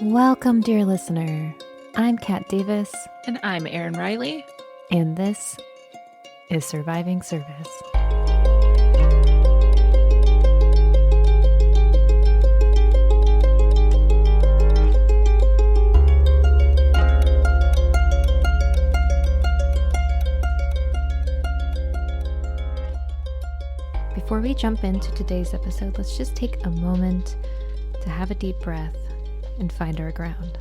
Welcome, dear listener. I'm Kat Davis, And I'm Erin Riley. and this is Surviving Service. Before we jump into today's episode, let's just take a moment to have a deep breath and find our ground.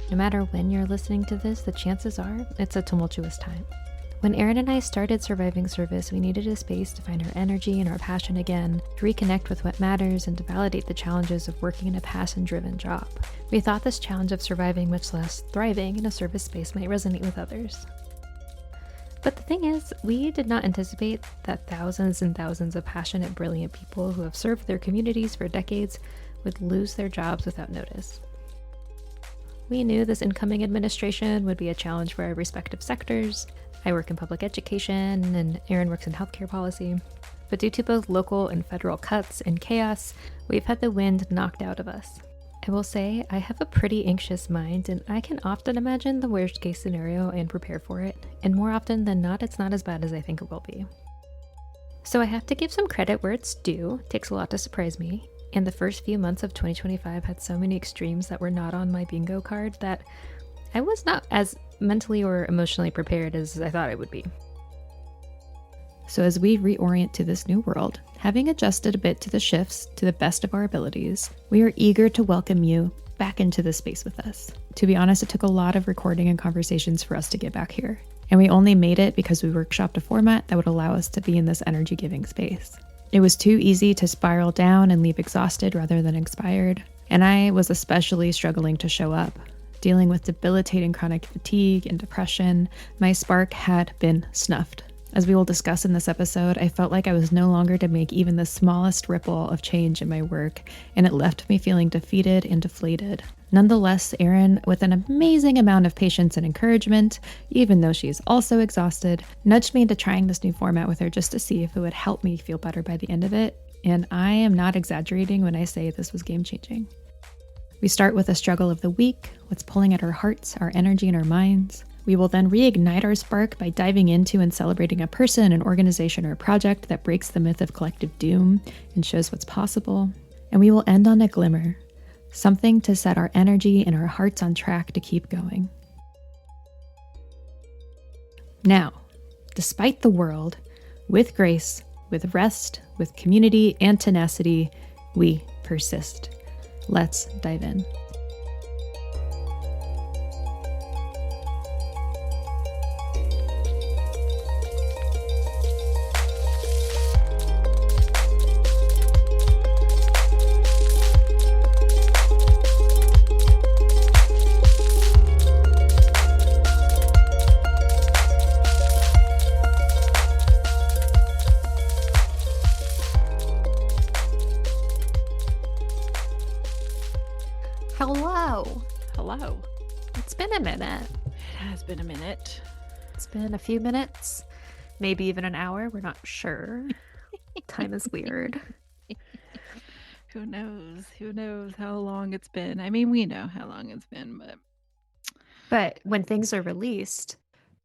No matter when you're listening to this, the chances are it's a tumultuous time. When Erin and I started Surviving Service, we needed a space to find our energy and our passion again, to reconnect with what matters, and to validate the challenges of working in a passion-driven job. We thought this challenge of surviving, much less thriving, in a service space might resonate with others. But the thing is, we did not anticipate that thousands and thousands of passionate, brilliant people who have served their communities for decades would lose their jobs without notice. We knew this incoming administration would be a challenge for our respective sectors. I work in public education, and Erin works in healthcare policy. But due to both local and federal cuts and chaos, we've had the wind knocked out of us. I will say, I have a pretty anxious mind, and I can often imagine the worst case scenario and prepare for it. And more often than not, it's not as bad as I think it will be. So I have to give some credit where it's due. It takes a lot to surprise me. And the first few months of 2025 had so many extremes that were not on my bingo card that I was not as mentally or emotionally prepared as I thought I would be. So as we reorient to this new world, having adjusted a bit to the shifts to the best of our abilities, we are eager to welcome you back into this space with us. To be honest, it took a lot of recording and conversations for us to get back here. And we only made it because we workshopped a format that would allow us to be in this energy-giving space. It was too easy to spiral down and leave exhausted rather than inspired. And I was especially struggling to show up. Dealing with debilitating chronic fatigue and depression, my spark had been snuffed. As we will discuss in this episode, I felt like I was no longer to make even the smallest ripple of change in my work, and it left me feeling defeated and deflated. Nonetheless, Erin, with an amazing amount of patience and encouragement, even though she is also exhausted, nudged me into trying this new format with her just to see if it would help me feel better by the end of it, and I am not exaggerating when I say this was game-changing. We start with a struggle of the week, what's pulling at our hearts, our energy, and our minds. We will then reignite our spark by diving into and celebrating a person, an organization, or a project that breaks the myth of collective doom and shows what's possible. And we will end on a glimmer, something to set our energy and our hearts on track to keep going. Now, despite the world, with grace, with rest, with community and tenacity, we persist. Let's dive in. Hello. It's been a minute. It has been a minute. It's been a few minutes, maybe even an hour. We're not sure. Time is weird. Who knows? Who knows how long it's been? I mean, we know how long it's been, But when things are released,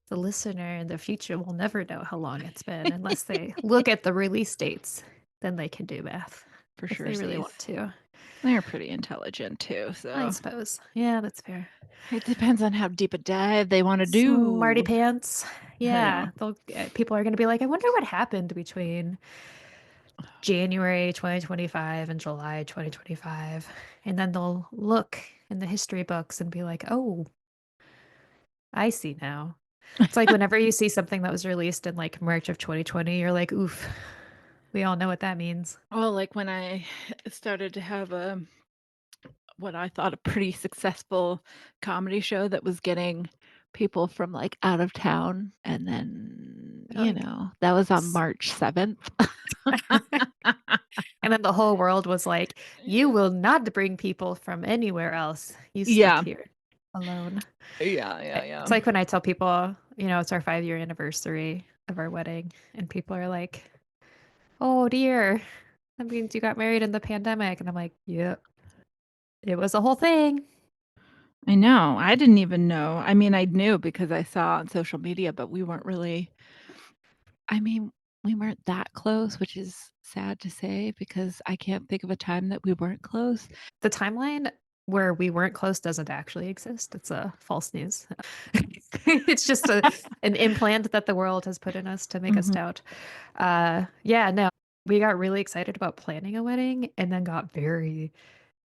the listener in the future will never know how long it's been unless they look at the release dates. Then they can do math for if sure. they really want to. They're pretty intelligent too, so I suppose. Yeah, that's fair. it depends on how deep a dive they want to do. Smarty pants. Yeah, people are going to be like, I wonder what happened between January 2025 and July 2025. And then they'll look in the history books and be like, oh, I see now. It's like whenever you see something that was released in like March of 2020, you're like, oof, we all know what that means. Well, like when I started to have what I thought a pretty successful comedy show that was getting people from like out of town, and then that was on March 7th. And then the whole world was like, you will not bring people from anywhere else. You stick here alone. Yeah. It's like when I tell people, it's our 5-year anniversary of our wedding, and people are like, oh dear, that means you got married in the pandemic. And I'm like, yep. It was a whole thing. I know, I didn't even know. I mean, I knew because I saw on social media, but we weren't really I mean, we weren't that close, which is sad to say because I can't think of a time that we weren't close. The timeline where we weren't close doesn't actually exist. It's a false news. It's just an implant that the world has put in us to make us Mhm. doubt. Yeah, no, we got really excited about planning a wedding and then got very,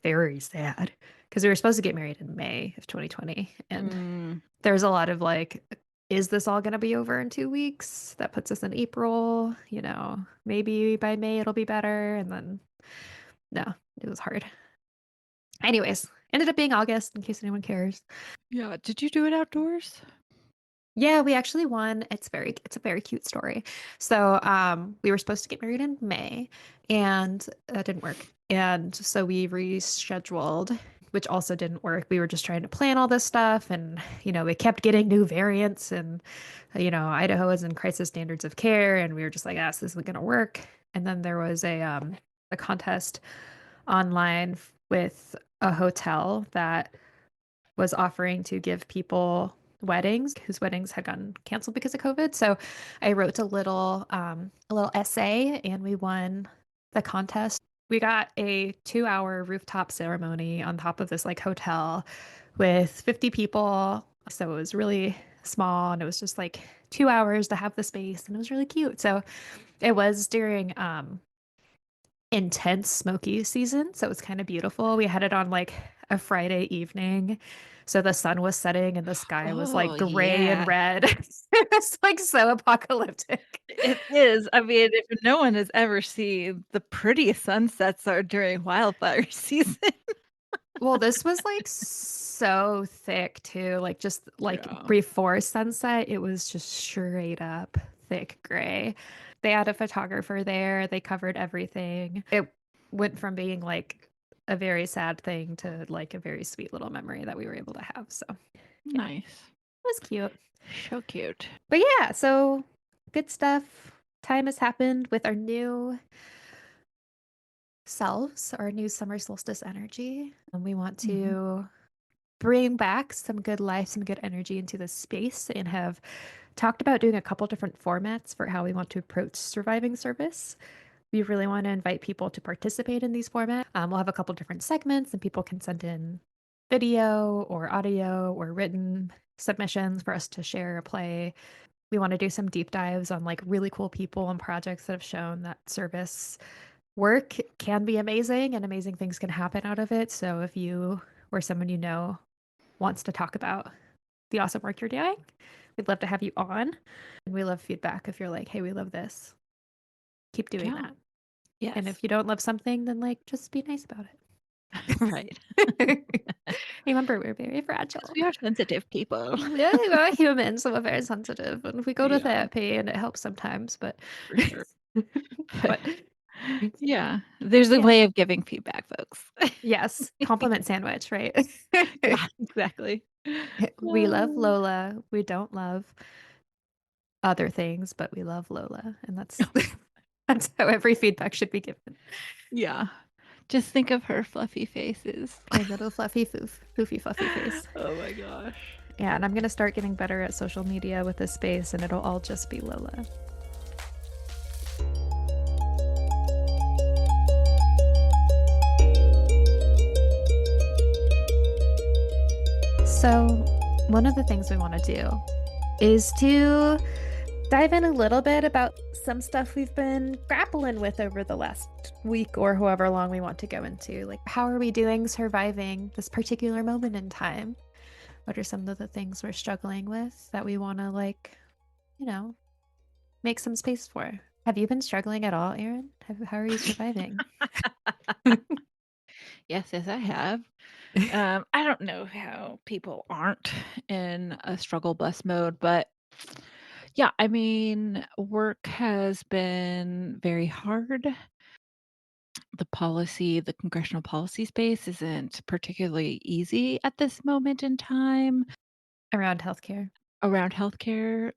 very sad because we were supposed to get married in May of 2020. And Mm, there's a lot of like, is this all going to be over in 2 weeks? That puts us in April. Maybe by May it'll be better. And then, no, it was hard. Anyways, ended up being August in case anyone cares. yeah, did you do it outdoors? Yeah, we actually won. It's a very cute story. So, we were supposed to get married in May and that didn't work. And so we rescheduled, which also didn't work. We were just trying to plan all this stuff and, we kept getting new variants and, Idaho is in crisis standards of care and we were just like, ah, this isn't going to work. And then there was a contest online with a hotel that was offering to give people weddings whose weddings had gotten canceled because of COVID. So I wrote a little essay and we won the contest. We got a 2-hour rooftop ceremony on top of this like hotel with 50 people. So it was really small and it was just like 2 hours to have the space and it was really cute. So it was during intense smoky season, so it was kind of beautiful. We had it on like a Friday evening. So the sun was setting and the sky was Oh, like gray and yeah. red. It was like so apocalyptic. It is. I mean, if no one has ever seen the prettiest sunsets are during wildfire season. Well, this was like so thick too. Like just like Yeah. before sunset, it was just straight up thick gray. They had a photographer there. They covered everything. It went from being like a very sad thing to like a very sweet little memory that we were able to have. So, yeah, it Nice. was cute. So cute. But yeah, so good stuff. Time has happened with our new selves, our new summer solstice energy. And we want Mhm. to bring back some good life, some good energy into this space and have talked about doing a couple different formats for how we want to approach surviving service. We really want to invite people to participate in these formats. We'll have a couple different segments and people can send in video or audio or written submissions for us to share or play. We want to do some deep dives on like really cool people and projects that have shown that service work can be amazing and amazing things can happen out of it. So if you or someone you know wants to talk about the awesome work you're doing, we'd love to have you on. And we love feedback if you're like, hey, we love this. Keep doing Yeah. that. And Yes. if you don't love something, then like just be nice about Right. it. Remember, we're very 'Cause fragile. we are sensitive people. Yeah, we're humans, so we're very sensitive. And we go to Yeah, therapy and it helps sometimes, but for sure. but Yeah. There's a yeah. way of giving feedback, folks. Yes, compliment sandwich, right? Yeah, exactly. We love Oh. Lola. We don't love other things, but we love Lola, and that's that's how every feedback should be given. Yeah. Just think of her fluffy faces. Her little fluffy foofy fluffy face. Oh my gosh. Yeah, and I'm gonna start getting better at social media with this space, and it'll all just be Lola. So, one of the things we want to do is to dive in a little bit about some stuff we've been grappling with over the last week or however long we want to go into. Like, how are we doing surviving this particular moment in time? What are some of the things we're struggling with that we want to, like, you know, make some space for? Have you been struggling at all, Erin? How are you surviving? Yes, yes, I have. I don't know how people aren't in a struggle bus mode, but yeah, I mean, work has been very hard. The congressional policy space isn't particularly easy at this moment in time Around healthcare. around healthcare.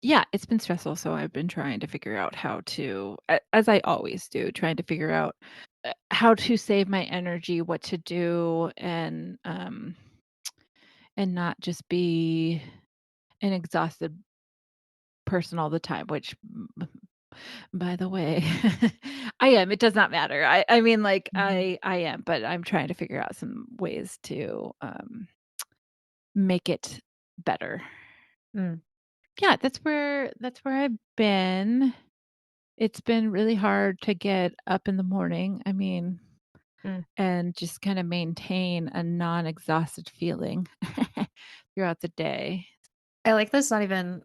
Yeah, it's been stressful, so I've been trying to figure out how to as I always do, trying to figure out how to save my energy, what to do, and not just be an exhausted person all the time, which, by the way, I am. It does not matter. I mean, like, Mhm. I am, but I'm trying to figure out some ways to, make it better. Mm, Yeah, that's where I've been. It's been really hard to get up in the morning, I mean, mm. and just kinda maintain a non-exhausted feeling throughout the day. I like this not even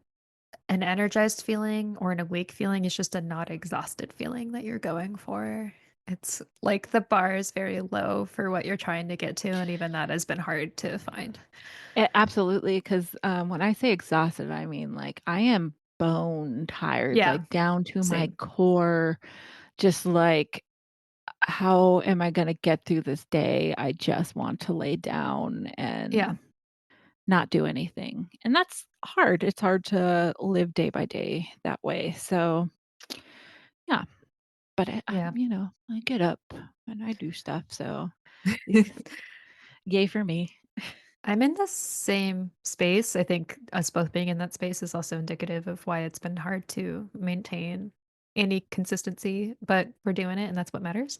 an energized feeling or an awake feeling, it's just a not exhausted feeling that you're going for. It's like the bar is very low for what you're trying to get to, and even that has been hard to find. Absolutely, 'cause, when I say exhausted, I mean, like, I am bone tired, Yeah, like, down to my same. core, just like, how am I gonna get through this day? I just want to lay down Yeah, and not do anything, and that's hard. It's hard to live day by day that way, so, yeah, but yeah. I get up and I do stuff, so at least yay for me. I'm in the same space. I think us both being in that space is also indicative of why it's been hard to maintain any consistency, but we're doing it and that's what matters.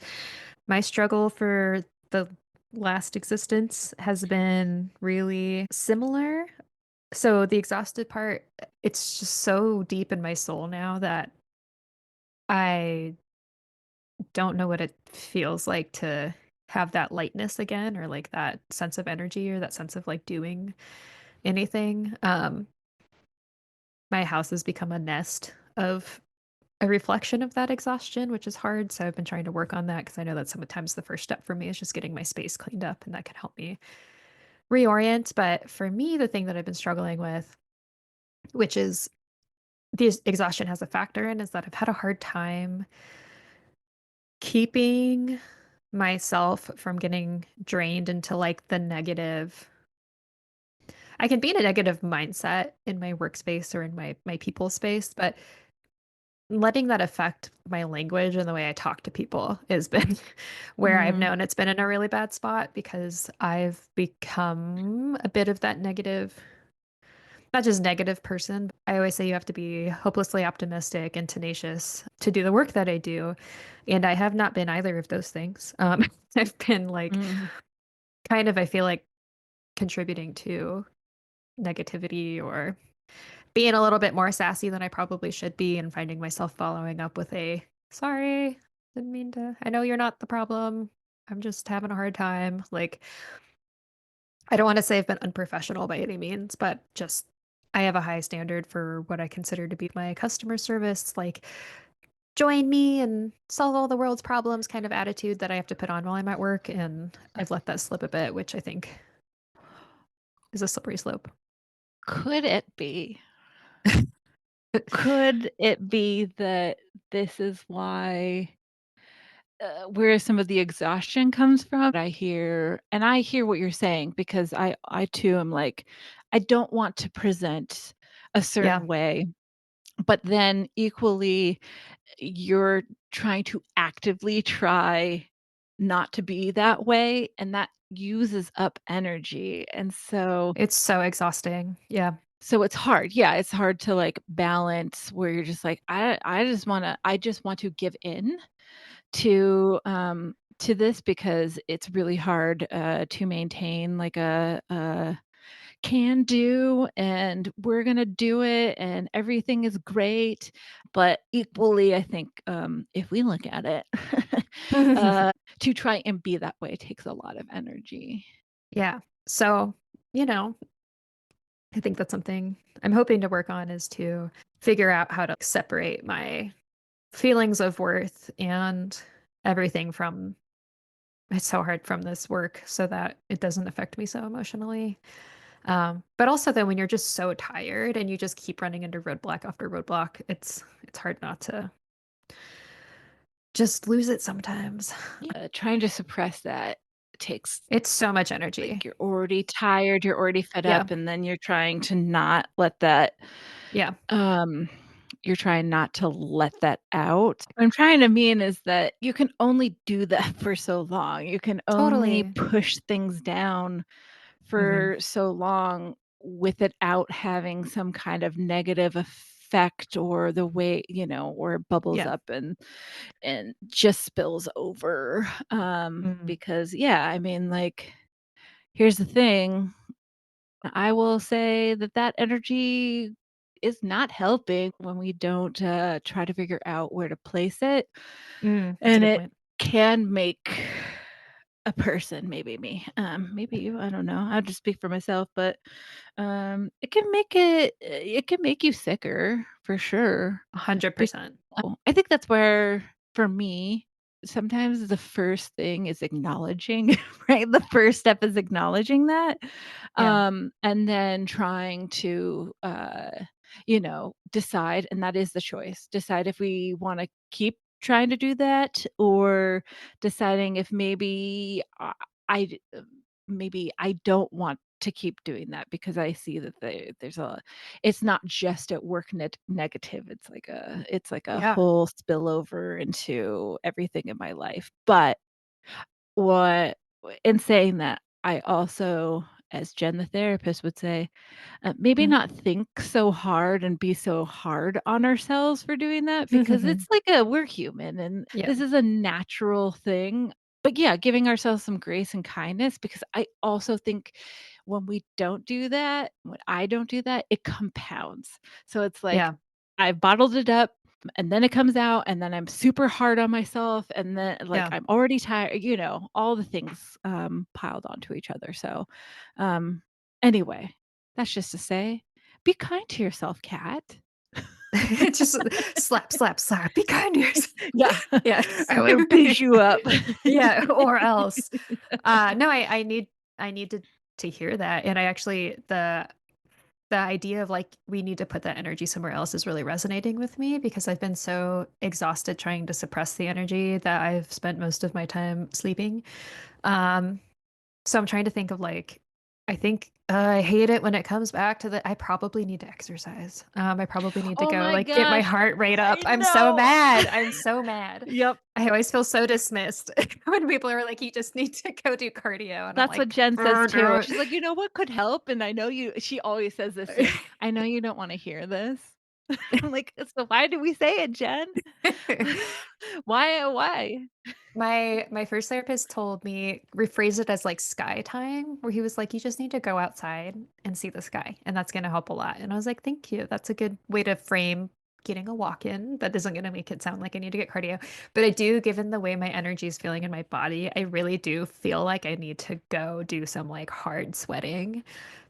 My struggle for the last existence has been really similar. So the exhausted part, it's just so deep in my soul now that I don't know what it feels like to have that lightness again or like that sense of energy or that sense of like doing anything. My house has become a nest of a reflection of that exhaustion, which is hard. So I've been trying to work on that because I know that sometimes the first step for me is just getting my space cleaned up and that can help me reorient. But for me, the thing that I've been struggling with, which is the exhaustion has a factor in, is that I've had a hard time keeping myself from getting drained into like the negative. I can be in a negative mindset in my workspace or in my people space, but letting that affect my language and the way I talk to people has been where I've Mm, known it's been in a really bad spot because I've become a bit of that negative, not just negative person. I always say you have to be hopelessly optimistic and tenacious to do the work that I do. And I have not been either of those things. I've been like mm. kind of, I feel like contributing to negativity or being a little bit more sassy than I probably should be and finding myself following up with a sorry, didn't mean to. I know you're not the problem. I'm just having a hard time. Like, I don't want to say I've been unprofessional by any means, but just I have a high standard for what I consider to be my customer service, like join me and solve all the world's problems kind of attitude that I have to put on while I'm at work. And I've let that slip a bit, which I think is a slippery slope. Could it be? Could it be that this is why where some of the exhaustion comes from? I hear what you're saying because I too am like, I don't want to present a Yeah. certain way, but then equally, you're trying to actively try not to be that way, and that uses up energy, and It's so exhausting. Yeah. so it's hard. Yeah, it's hard to, like, balance where you're just like, I just want to give in to this because it's really hard, to maintain, like, a can do, and we're gonna do it, and everything is great, but equally, I think, if we look at it, to try and be that way takes a lot of energy. Yeah. So, you know, I think that's something I'm hoping to work on is to figure out how to separate my feelings of worth and everything from it's so hard from this work so that it doesn't affect me so emotionally. But also then when you're just so tired and you just keep running into roadblock after roadblock, it's hard not to just lose it sometimes. Yeah, trying to suppress that takes It's so much energy. like, you're already tired, you're already fed Yeah. up, and then you're trying to not let that, Yeah. um you're trying not to let that out. What I'm trying to mean is that you can only do that for so long. You can only Totally. push things down Mhm. for so long without having some kind of negative effect or the way, or it bubbles Yeah. up and just spills over. Mm. Because yeah, I mean, like, here's the thing. I will say that that energy is not helping when we don't try to figure out where to place it. Mm, that's a And good it point. can make a person, maybe me, maybe you, I don't know. I'll just speak for myself, but it can make you sicker for sure. Be 100%. I think that's where, for me, sometimes the first thing is acknowledging, right? The first step is acknowledging that, Yeah. and then trying to, decide, and that is the choice. Decide if we wanna keep trying to do that, or deciding if I d maybe I don't want to keep doing that because I see that there's a it's not just at work negative, it's like a Yeah. whole spillover into everything in my life. But what in saying that, I also, as Jen the therapist would say, maybe Mm. not think so hard and be so hard on ourselves for doing that, because it's like we're human and Yeah. this is a natural thing. But yeah, giving ourselves some grace and kindness, because I also think when I don't do that, it compounds. So it's like Yeah. I've bottled it up and then it comes out and then I'm super hard on myself and then like Yeah. I'm already tired, all the things piled onto each other. So um anyway, that's just to say, be kind to yourself, Kat. Just slap, slap, slap. Be kind to yourself. Yeah. Yes. I will beat you up. Yeah, or else. No, I need to hear that, and I actually the idea of, like, we need to put that energy somewhere else is really resonating with me because I've been so exhausted trying to suppress the energy that I've spent most of my time sleeping. Um, so I'm trying to think of, like, I think, I hate it when it comes back to I probably need to exercise. I probably need to Oh go, my like, get my gosh, heart rate up. I I'm so know. mad. I'm so mad. Yep. I always feel so dismissed when people are like, "You just need to go do cardio," and I'm That's what like, Jen says too. "Do She's like, "You know what could help?" And I know she always says this to me. "I know you don't wanna hear this." I'm like, "So why do we say it, Jen? it." Why?" My first therapist told me rephrase it as, like, sky time, where he was like, "You just need to go outside and see the sky, and that's gonna help a lot." And I was like, "Thank you. That's a good way to frame getting a walk in. That isn't gonna make it sound like I need to get cardio." But I do, given the way my energy is feeling in my body, I really do feel like I need to go do some, like, hard sweating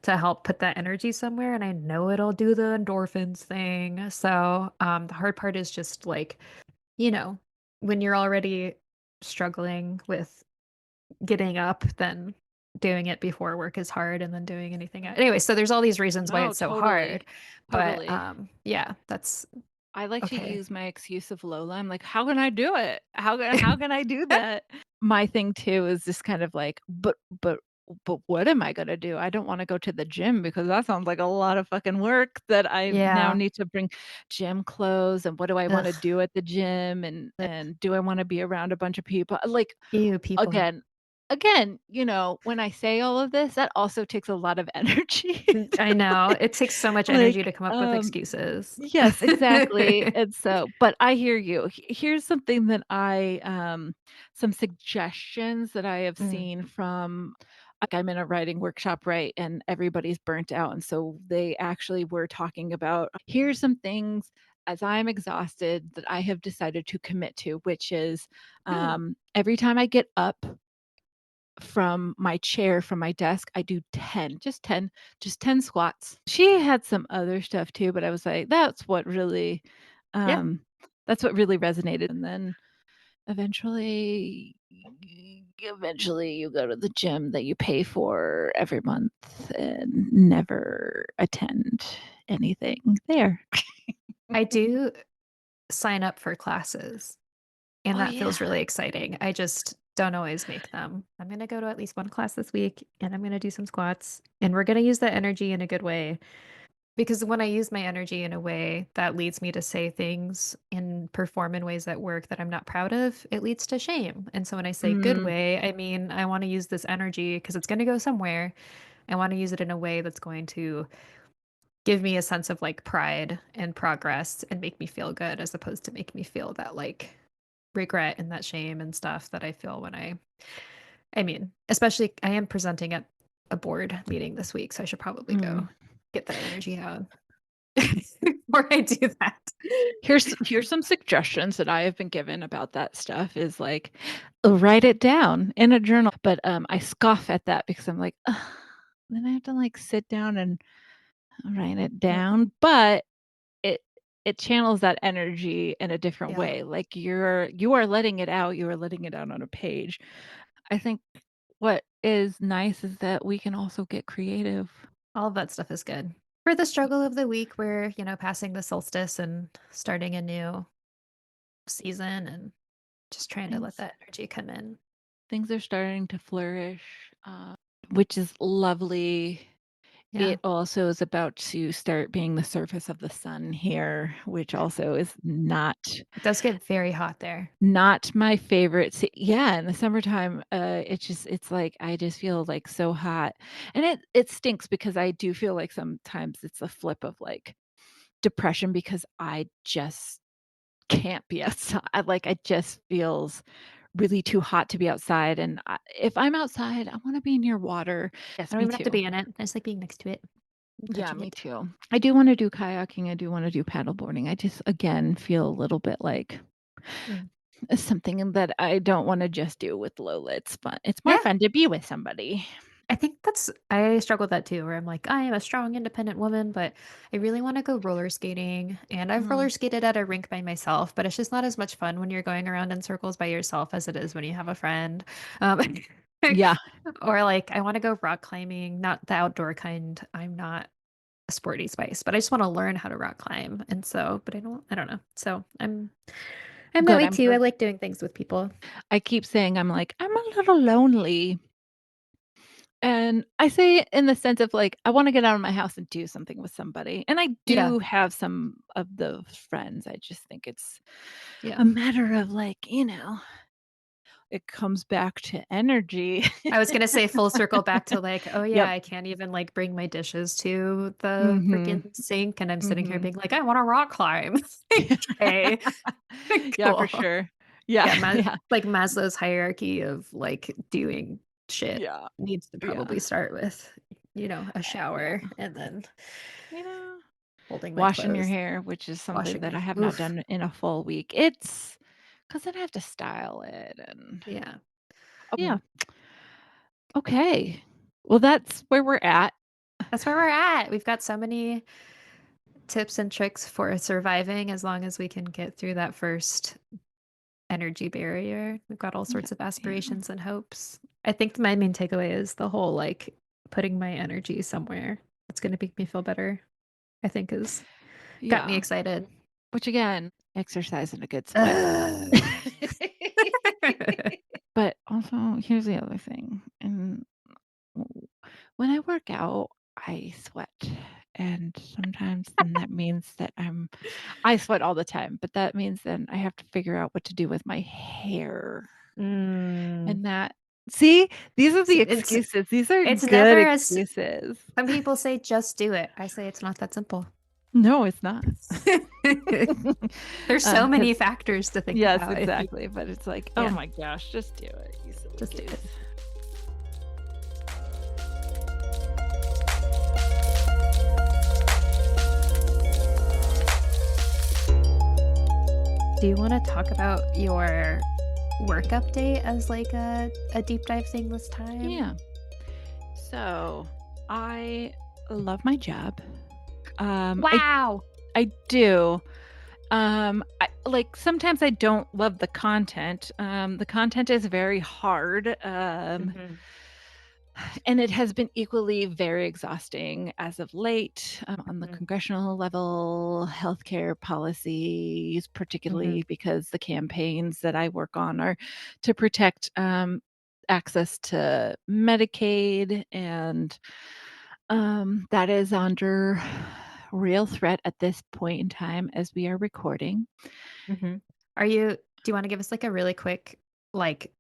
to help put that energy somewhere, and I know it'll do the endorphins thing. So, the hard part is just, like, you know, when you're already struggling with getting up, then doing it before work is hard, and then doing anything anyway, so there's all these reasons why No, it's so hard, totally. but, Totally. yeah, that's I like to okay. use my excuse of Lola. I'm like, "How can I do it? How can I do that?" My thing too is just kind of like, "But what am I gonna do? I don't wanna go to the gym because that sounds like a lot of fucking work that I now Yeah. need to bring gym clothes, and what do I wanna Ugh. do at the gym, and Ugh. do I wanna be around a bunch of people?" Like, Ew, people. again, when I say all of this, that also takes a lot of energy. I know, it takes so much energy Like, to come up with excuses. yes, exactly, and so but I hear you. Here's something that some suggestions that I have Mm. seen from, like, I'm in a writing workshop, right, and everybody's burnt out, and so they actually were talking about, here's some things as I'm exhausted that I have decided to commit to, which is, Mm. every time I get up from my chair, from my desk, I do 10, just 10 squats. She had some other stuff too, but I was like, Yeah. um, that's what really resonated. And then eventually eventually you go to the gym that you pay for every month and never attend anything there. I do sign up for classes. And Oh, that feels yeah. really exciting. I just don't always make them. I'm gonna go to at least one class this week, and I'm gonna do some squats, and we're gonna use that energy in a good way. Because when I use my energy in a way that leads me to say things and perform in ways at work that I'm not proud of, it leads to shame. And so when I say good Mm, way, I mean, I want to use this energy because it's going to go somewhere. I want to use it in a way that's going to give me a sense of like pride and progress and make me feel good as opposed to make me feel that like regret and that shame and stuff that I feel when I mean, especially I am presenting at a board meeting this week, so I should probably go mm. get that energy out before I do that. Here's some suggestions that I have been given about that stuff is, like, write it down in a journal, but, I scoff at that because I'm like, "Ugh, then I have to, like, sit down and write it Yeah. down," but it it channels that energy in a different Yeah. way, like, you are letting it out, you are letting it out on a page. I think what is nice is that we can also get creative. All of that stuff is good. For the struggle of the week, we're, passing the solstice and starting a new season and just trying to let Things that energy come in. things are starting to flourish, which is lovely. Yeah. It also is about to start being the surface of the sun here, which also is It does get very hot there. not my favorite yeah, in the summertime, it's like, I just feel, like, so hot, and it stinks because I do feel like sometimes it's a flip of, like, depression because I just can't be outside, like, it just feels really too hot to be outside, and if I'm outside, I wanna be near water. I Yes, don't me even have to too. be in it. I just like being next to it and Yeah, touching me it. too. I do wanna do kayaking, I do wanna do paddleboarding. I just, again, feel a little bit like Mm. it's something that I don't wanna just do with Lola. It's more Yeah. fun to be with somebody. I think I struggle with that too, where I'm like, I am a strong, independent woman, but I really want to go roller skating. And I've Mhm. roller skated at a rink by myself, but it's just not as much fun when you're going around in circles by yourself as it is when you have a friend. Um, Yeah. or like, I want to go rock climbing, not the outdoor kind. I'm not a sporty spice, but I just want to learn how to rock climb. And so, but I don't know. So I'm that Good, way I'm too. I glad. like doing things with people. I keep saying I'm like, "I'm a little lonely." And I say it in the sense of, like, I wanna get out of my house and do something with somebody, and I Yeah. do have some of those friends. I just think it's Yeah. a matter of, like, it comes back to energy. I was gonna say full circle back to like, oh yeah, Yep. I can't even like bring my dishes to the Mhm. freaking sink, and I'm sitting here Mhm. being like, I want to rock climb. Okay, Yeah, for cool. sure. Yeah, Yeah, yeah, like Maslow's hierarchy of like doing shit yeah, needs to yeah, probably start with, a yeah. shower and then You know, folding my washing your clothes, hair, which is something washing that my I have not oof. done in a full week. It's because then I have to style it and Yeah, oh, yeah. Okay. Well, that's where we're at. that's where we're at. We've got so many tips and tricks for surviving as long as we can get through that first energy barrier. We've got all Yeah, sorts of yeah, aspirations and hopes. I think my main takeaway is the whole like putting my energy somewhere that's going to make me feel better. I think has got me yeah. excited. Which again, exercise and a good sweat. Ugh. But also, here's the other thing, and w when I work out, I sweat, and sometimes then that means that I sweat all the time, but that means then I have to figure out what to do with my hair, Mm. and that see? These are the It's excuses, these are it's good never as excuses. some people say just do it. I say it's not that simple. No, it's not. There's so 'Cause many factors to think yes, about if you exactly, but it's like, "Oh yeah, my gosh, just do it, you silly just do goose." it. Do you want to talk about your work update as like a deep dive thing this time? Yeah. So, I love my job. Um, I Wow. I do. Sometimes I don't love the content. The content is very hard, Hmm. and it has been equally very exhausting as of late, on the Hmm. congressional level, healthcare policies, Hmm. particularly because the campaigns that I work on are to protect, access to Medicaid, and that is under real threat at this point in time as we are recording. Mhm. Do you wanna give us, like, a really quick, like,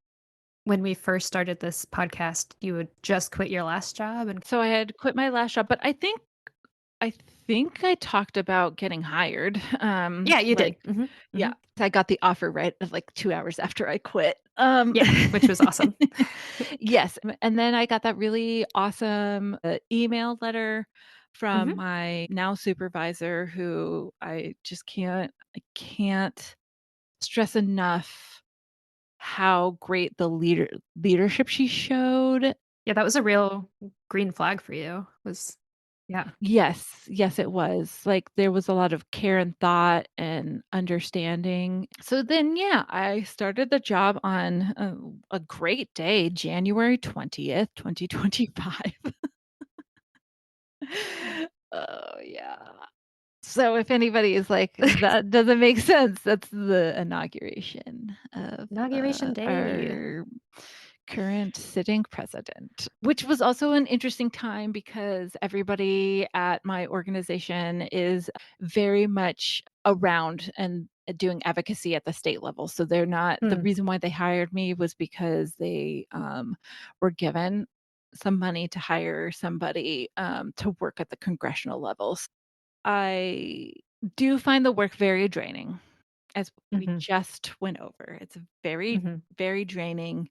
when we first started this podcast, you would just quit your last job and So I had quit my last job, but I think I talked about getting hired. Yeah, you did. Like, Mhm, yeah, mhm. I got the offer right of like 2 hours after I quit. Yeah, which was awesome. Yes, and then I got that really awesome, email letter from Mhm, my now supervisor who I can't stress enough how great the leadership she showed. yeah, that was a real green flag for you, was yeah. Yes, yes, it was. Like, there was a lot of care and thought and understanding. So then, yeah, I started the job on a great day, January 20th, 2025. Oh, yeah. So if anybody is like, "That doesn't make sense," that's the inauguration of, Inauguration day. our current sitting president, which was also an interesting time because everybody at my organization is very much around and doing advocacy at the state level. So they're not the Mm, reason why they hired me was because they, were given some money to hire somebody, to work at the congressional levels. I do find the work very draining, as we mhm, just went over. It's very, mhm. very draining,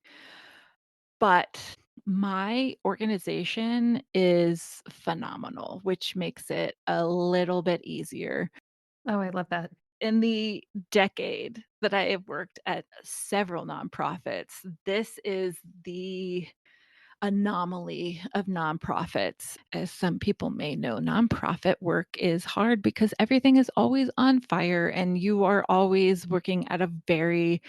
but my organization is phenomenal, which makes it a little bit easier. Oh, I love that. In the decade that I have worked at several nonprofits, this is the anomaly of nonprofits. As some people may know, nonprofit work is hard because everything is always on fire and you are always working at a very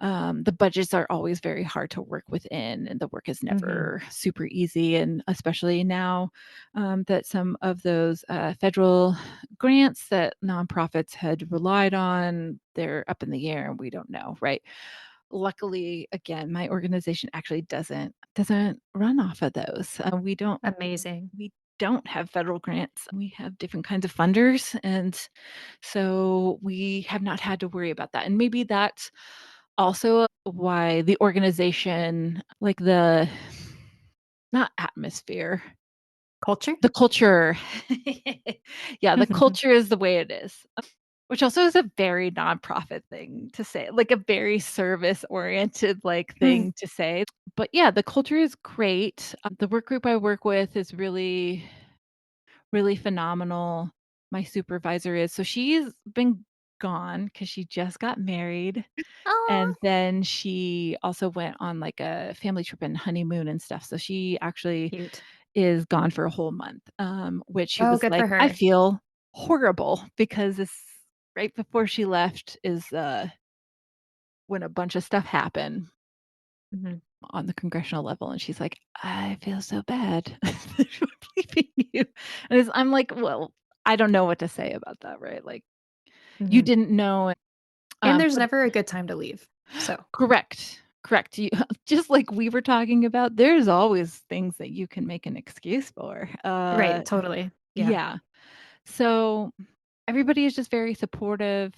the budgets are always very hard to work within and the work is Mhm, never super easy. And especially now that some of those federal grants that nonprofits had relied on, they're up in the air and we don't know, right? Luckily, again, my organization actually doesn't run off of those. amazing. We don't have federal grants. We have different kinds of funders, and so we have not had to worry about that. And maybe that's also why the organization, like the not atmosphere, Culture? the culture. Yeah, the culture is the way it is. Which also is a very nonprofit thing to say, like a very service-oriented, like, Mm, thing to say. But yeah, the culture is great. The work group I work with is really, really phenomenal. My supervisor is. So she's been gone because she just got married, aw, and then she also went on, like, a family trip and honeymoon and stuff. So she actually cute. is gone for a whole month, which she Oh, was good like, for "I her. feel horrible," because this right before she left is, when a bunch of stuff happened Mhm, on the congressional level, and she's like, "I feel so bad that I'm leaving you." And I'm like, "Well, I don't know what to say about that," right? Like, you mhm. didn't know, And there's so never a good time to leave, so correct, correct. You just like we were talking about, there's always things that you can make an excuse for. right, totally. Yeah. Yeah. So everybody is just very supportive.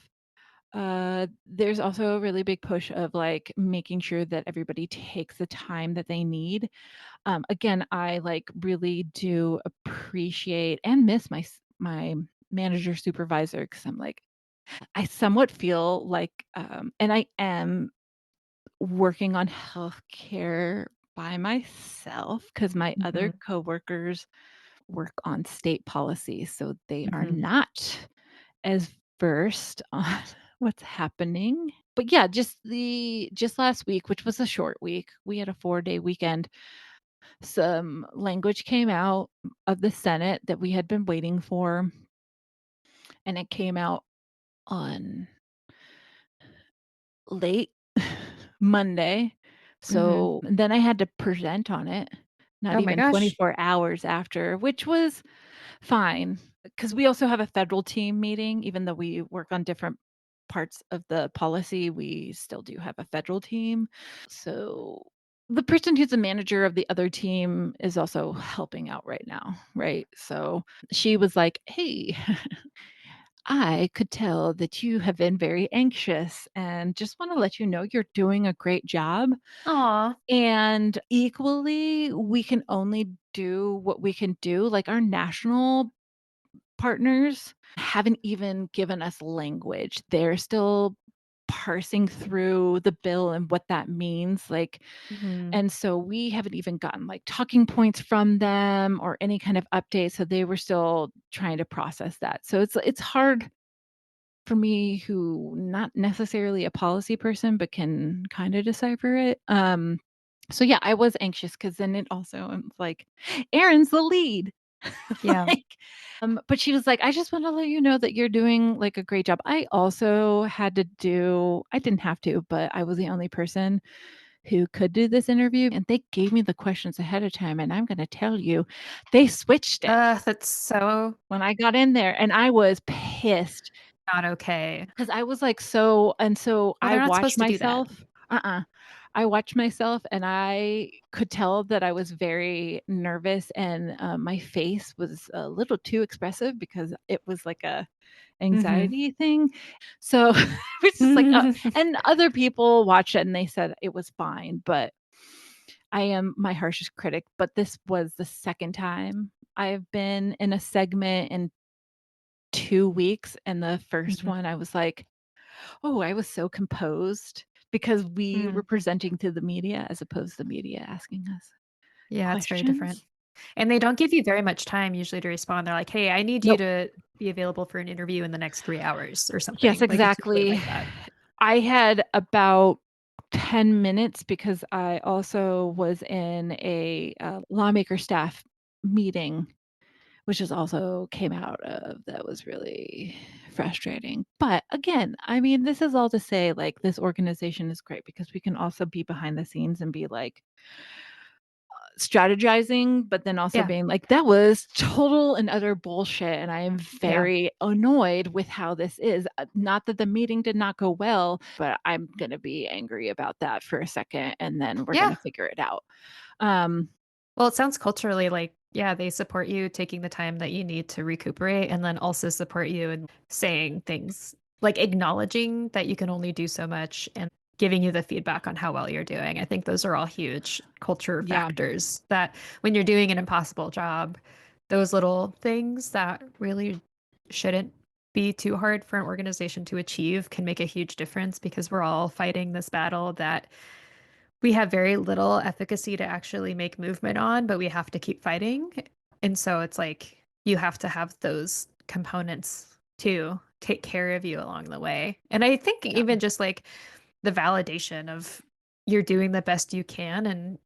There's also a really big push of like making sure that everybody takes the time that they need. Again, I like really do appreciate and miss my manager supervisor because I'm like I somewhat feel like, and I am working on healthcare by myself because my other Mhm, coworkers work on state policy, so they are mhm, not as versed on what's happening. But yeah, just last week, which was a short week, we had a 4-day weekend. Some language came out of the Senate that we had been waiting for, and it came out on late Monday. mhm. So then I had to present on it, not Oh my even gosh. 24 hours after, which was fine, because we also have a federal team meeting, even though we work on different parts of the policy, we still do have a federal team. So the person who's the manager of the other team is also helping out right now, right? So she was like, "Hey, I could tell that you have been very anxious and just want to let you know you're doing a great job. Aw. And equally, we can only do what we can do. Like our national partners haven't even given us language. They're still parsing through the bill and what that means. Like, Mhm. and so we haven't even gotten like talking points from them or any kind of update. So they were still trying to process that. So it's hard for me who not necessarily a policy person, but can kind of decipher it. So yeah, I was anxious because then it also I'm like, Erin's the lead. Yeah. Like, but she was like, I just want to let you know that you're doing like a great job. I also had to do, I didn't have to, but I was the only person who could do this interview. And they gave me the questions ahead of time. And I'm going to tell you, they switched it That's so when I got in there. And I was pissed not okay. 'cause I was, like, so and so Well, I they're not watched supposed to do that. myself I watched myself, and I could tell that I was very nervous, and, my face was a little too expressive because it was, like, a Mhm. anxiety thing. So, it's just like, and other people watched it, and they said it was fine, but I am my harshest critic, but this was the 2nd time I've been in a segment in 2 weeks, and the first Mhm. one, I was like, oh, I was so composed because we were Mm. presenting to the media as opposed to the media asking us Yeah, it's very different. questions. And they don't give you very much time usually to respond. They're like, "Hey, I need you Nope. to be available for an interview in the next 3 hours," or Yes, something. Like, it's usually exactly. like that. I had about 10 minutes because I also was in a, lawmaker staff meeting, which is also came out of that was really frustrating. But again, I mean, this is all to say, like, this organization is great because we can also be behind the scenes and be like, strategizing, but then also Yeah, being like, "That was total and utter bullshit, and I am yeah, very annoyed with how this is." Not that the meeting did not go well, but I'm gonna be angry about that for a second, and then we're yeah. gonna figure it out. Um, Well, it sounds culturally like, yeah, they support you taking the time that you need to recuperate and then also support you in saying things like acknowledging that you can only do so much and giving you the feedback on how well you're doing. I think those are all huge culture yeah, factors that when you're doing an impossible job, those little things that really shouldn't be too hard for an organization to achieve can make a huge difference because we're all fighting this battle that we have very little efficacy to actually make movement on, but we have to keep fighting. And so it's like you have to have those components to take care of you along the way. And I think yeah. even just like the validation of you're doing the best you can and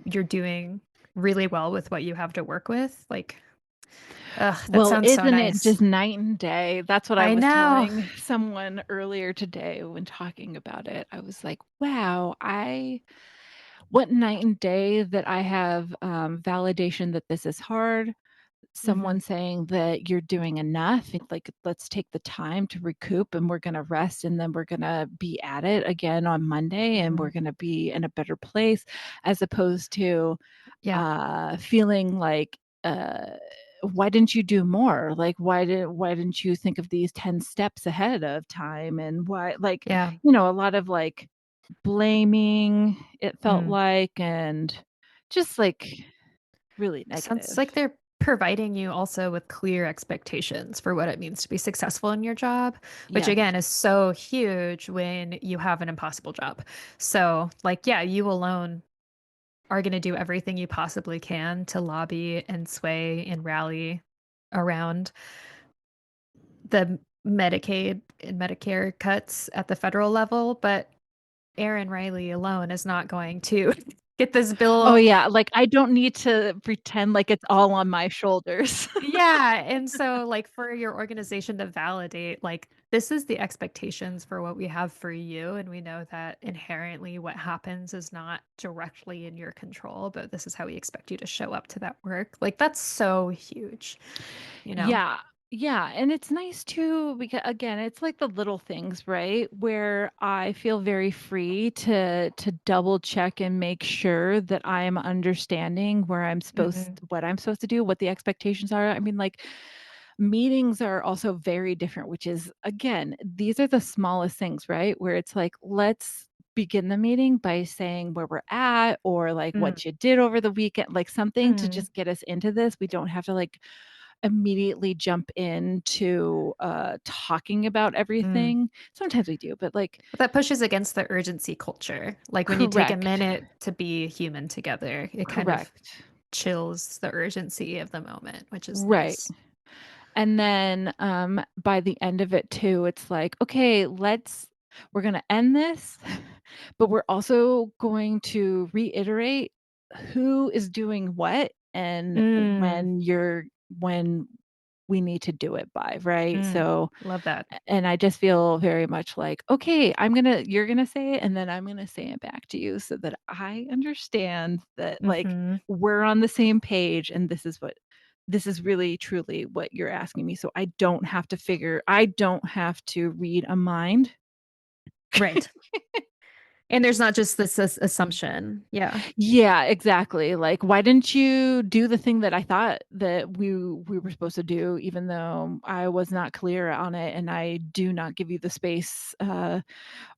you're doing really well with what you have to work with. Like, ugh, that Well, sounds so isn't it nice. just night and day? That's what I I was know. telling someone earlier today when talking about it. I was like, "Wow, I what night and day that I have, validation that this is hard, Hmm. someone saying that you're doing enough, and like, let's take the time to recoup and we're gonna rest and then we're gonna be at it again on Monday and Hmm. we're gonna be in a better place, as opposed to, Yeah. feeling like, why didn't you do more? Like, why didn't you think of these 10 steps ahead of time? And why like, Yeah. a lot of, like, blaming, it felt Mm. like, and just, like, really Sounds negative. like they're providing you also with clear expectations for what it means to be successful in your job, which Yes. again is so huge when you have an impossible job. So, like, yeah, you alone are going to do everything you possibly can to lobby and sway and rally around the Medicaid and Medicare cuts at the federal level, but Aaron Riley alone is not going to get this Oh, bill. yeah, like, I don't need to pretend like it's all on my shoulders. Yeah, and so, like, for your organization to validate, like, this is the expectations for what we have for you, and we know that inherently what happens is not directly in your control, but this is how we expect you to show up to that work. Like, that's so huge, you know? Yeah. Yeah, and it's nice too because again, it's like the little things, right? Where I feel very free to double check and make sure that I'm understanding where Mhm. what I'm supposed to do, what the expectations are. I mean, like meetings are also very different, which is again, these are the smallest things, right? Where it's like, let's begin the meeting by saying where we're at or like Mm, what you did over the weekend, like something to mm, just get us into this. We don't have to like immediately jump into, talking about mm. everything. Sometimes we do, but, like But that pushes against the urgency culture. Like, when you take a correct, minute to be human together, it kind of correct. chills the urgency of the moment, which is Right. nice. And then, by the end of it too, it's like, "Okay, we're gonna end this, but we're also going to reiterate who is doing what and Mm, when we need to do it by," right? mm. So Love that. and I just feel very much like, "Okay, you're gonna say it, and then I'm gonna say it back to you so that I understand that, like, Mhm. we're on the same page, and this is really truly what you're asking me, so I don't have to read a mind." Right. And there's not just this assumption. Yeah. Yeah, exactly, like, "Why didn't you do the thing that I thought that we were supposed to do, even though I was not clear on it, and I do not give you the space,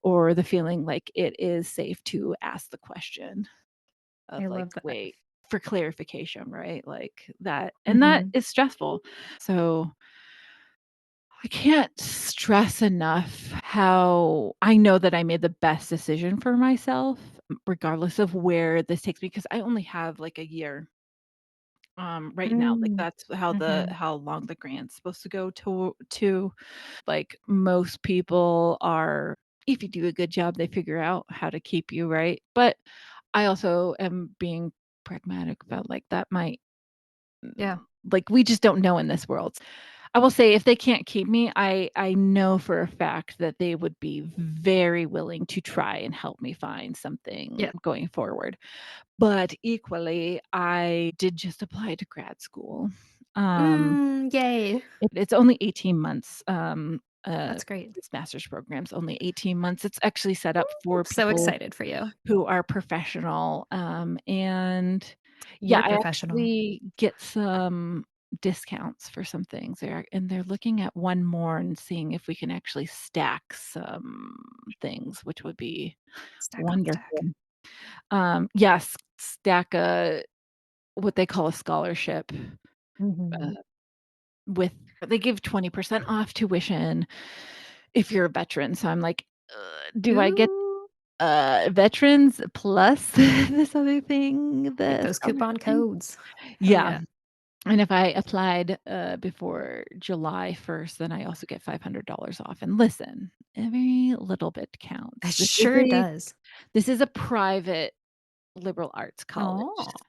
or the feeling like it is safe to ask the question of I like, love that. wait, for clarification, right? Like that and that Mhm. is stressful. So, I can't stress enough how I know that I made the best decision for myself, regardless of where this takes me, because I only have, like, a year, right now, like, Mm. that's Mhm. how long the grant's supposed to go to. Like, most people are if you do a good job, they figure out how to keep you, right? But I also am being pragmatic about, like, that might Yeah. like, we just don't know in this world. I will say if they can't keep me, I know for a fact that they would be very willing to try and help me find something Yeah. going forward. But equally, I did just apply to grad school. Um Yay. it's only 18 months, That's great. this master's program's only 18 months. It's actually set up Ooh, for so people excited for you. who are professional, and yeah, You're I professional. actually get some discounts for some things. They're looking at one more and seeing if we can actually stack some things, which would be Stack on stack. wonderful. Yes, stack a what they call a scholarship, uh Mhm. with they give 20% off tuition if you're a veteran, so I'm like, do I get, Ooh, veterans plus this other thing, like the those scholarship coupon thing? codes. Hell Yeah, yeah. and if I applied, before July 1st, then I also get $500 off, and listen, every little bit It counts. sure does. This is a private liberal arts college. Oh.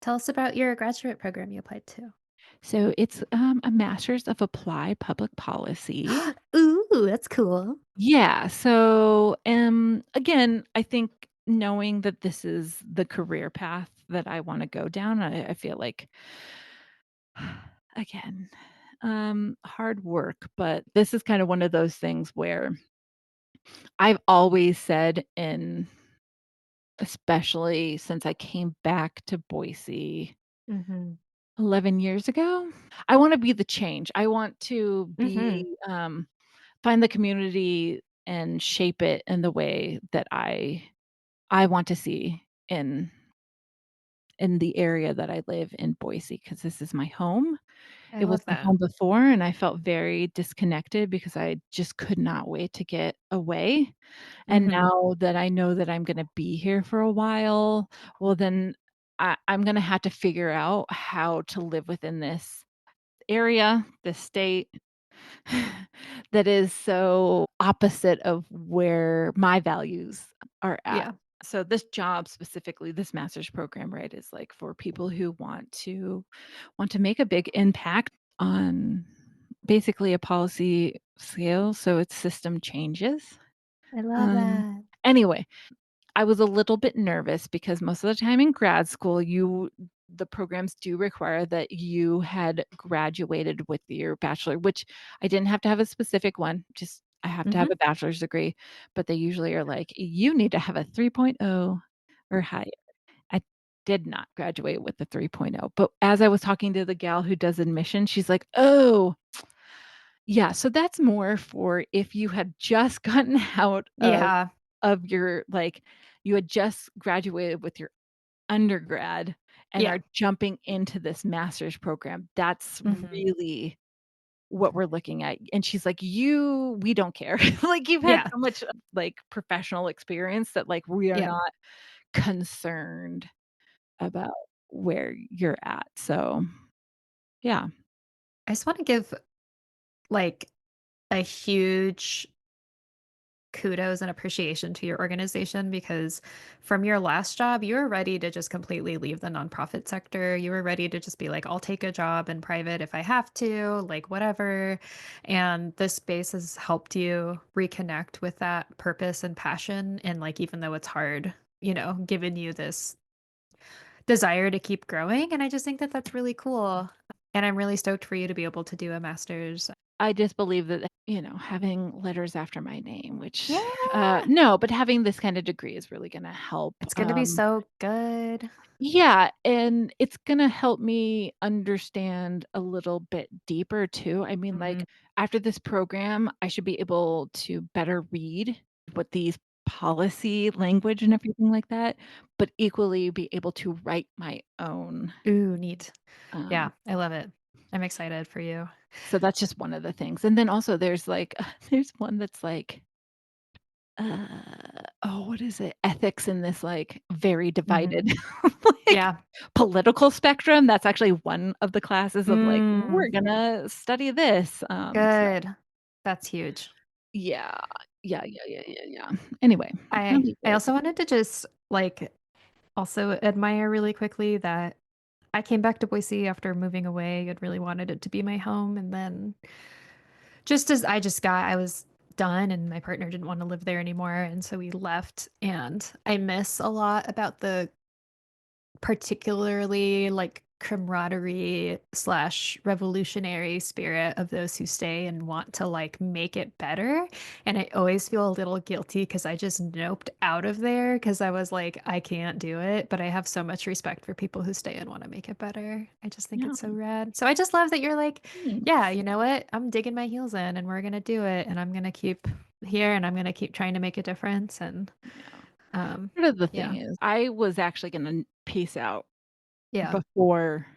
Tell us about your graduate program you applied to. So it's, a Master's of Applied Public Policy. Ooh, that's cool. Yeah, so, again, I think knowing that this is the career path that I wanna go down, I feel like, again, hard work, but this is kind of one of those things where I've always said especially since I came back to Boise Mhm. 11 years ago, I wanna be the change. I want to Mhm. find the community and shape it in the way that I want to see in the area that I live in Boise, because this is my home. I It was love my that. home before, and I felt very disconnected because I just could not wait to get away. And Mhm. now that I know that I'm gonna be here for a while, well, then I'm gonna have to figure out how to live within this area, this state that is so opposite of where my values are at. Yeah. So this job specifically, this master's program, right, is like for people who want to make a big impact on basically a policy scale, so it's system changes. I love Um, that. anyway, I was a little bit nervous because most of the time in grad school, the programs do require that you had graduated with your bachelor, which I didn't have to have a specific one, just I have to have Mhm. a bachelor's degree, but they usually are like, "You need to have a 3.0 or higher." I did not graduate with the 3.0, but as I was talking to the gal who does admission, she's like, "Oh, yeah, so that's more for if you had just gotten out Yeah. of your like, you had just graduated with your undergrad and Yeah. are jumping into this master's program. That's Mhm. really what we're looking at." And she's like, "You we don't care." Like, you've had Yeah. so much, like, professional experience that, like, we are Yeah. not concerned about where you're at. So, yeah. I just wanna give, like, a huge kudos and appreciation to your organization because from your last job, you were ready to just completely leave the nonprofit sector. You were ready to just be like, I'll take a job in private if I have to, like whatever. And this space has helped you reconnect with that purpose and passion. And like, even though it's hard, given you this desire to keep growing. And I just think that that's really cool. And I'm really stoked for you to be able to do a master's. I just believe that, having letters after my name, which, Yeah. no, but having this kind of degree is really gonna help. It's going to be so good. Yeah, and it's gonna help me understand a little bit deeper too. I mean, Mhm. like, after this program, I should be able to better read what these policy language and everything like that, but equally be able to write my own. Ooh, neat. Um, Yeah, I love it. I'm excited for you. so that's just one of the things. And then also there's like there's one that's like oh, what is it? Ethics in this, like, very Mhm. divided, like, Yeah. political spectrum. That's actually one of the classes of, like, "We're Mm, gonna study this." So good. That's huge. yeah. Yeah, yeah, yeah, yeah, yeah. Anyway, I'll I be I good. also wanted to just, like, also admire really quickly that I came back to Boise after moving away. I'd really wanted it to be my home, and then just as I was done and my partner didn't wanna live there anymore, and so we left, and I miss a lot about the particularly, like, camaraderie/revolutionary spirit of those who stay and want to, like, make it better, and I always feel a little guilty because I just noped out of there because I was like, "I can't do it," but I have so much respect for people who stay and wanna make it better. I just think Yeah, it's so rad. So I just love that you're like, "Yeah, thanks. you know what? I'm digging my heels in, and we're gonna do it, and I'm gonna keep here, and I'm gonna keep trying to make a difference," and, Yeah. um, Part of the thing yeah. is I was actually gonna peace out Yeah. before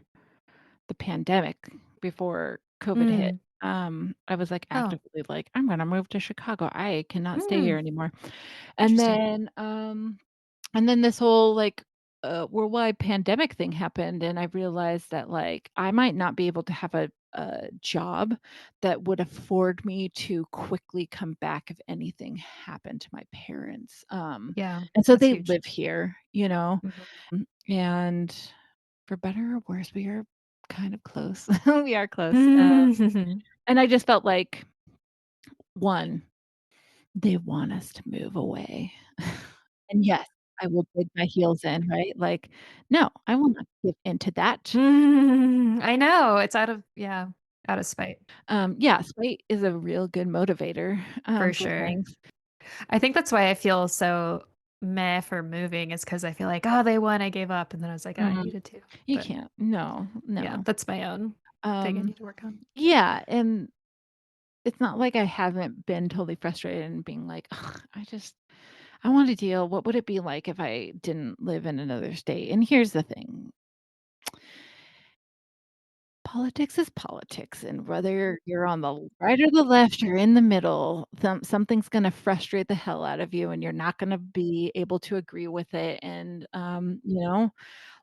the pandemic, before COVID hit. Mm. I was, like, Oh. actively like, "I'm gonna move to Chicago. I cannot stay Mm. here anymore." And Interesting. then, this whole, like, worldwide pandemic thing happened, and I realized that, like, I might not be able to have a job that would afford me to quickly come back if anything happened to my parents, Yeah, and so that's they huge. live here, you know, Mhm. and for better or worse, we are kind of close. We are close, Mhm. and I just felt like, 1, they want us to move away. And yes, I will dig my heels in, right? Like, no, I will not give into that. I know, it's out of spite, Yeah, spite is a real good motivator, for for sure. things. I think that's why I feel so meh for moving is because I feel like, "Oh, they won, I gave up," and then I was like, "Oh, I Mm, needed to." you But, can't. No, yeah, no. that's my own thing I Um, need to work on. yeah, and it's not like I haven't been totally frustrated and being like, "Ugh, I want to deal. What would it be like if I didn't live in another state?" And here's the thing. Politics is politics, and whether you're on the right or the left or in the middle, something's gonna frustrate the hell out of you, and you're not gonna be able to agree with it, and,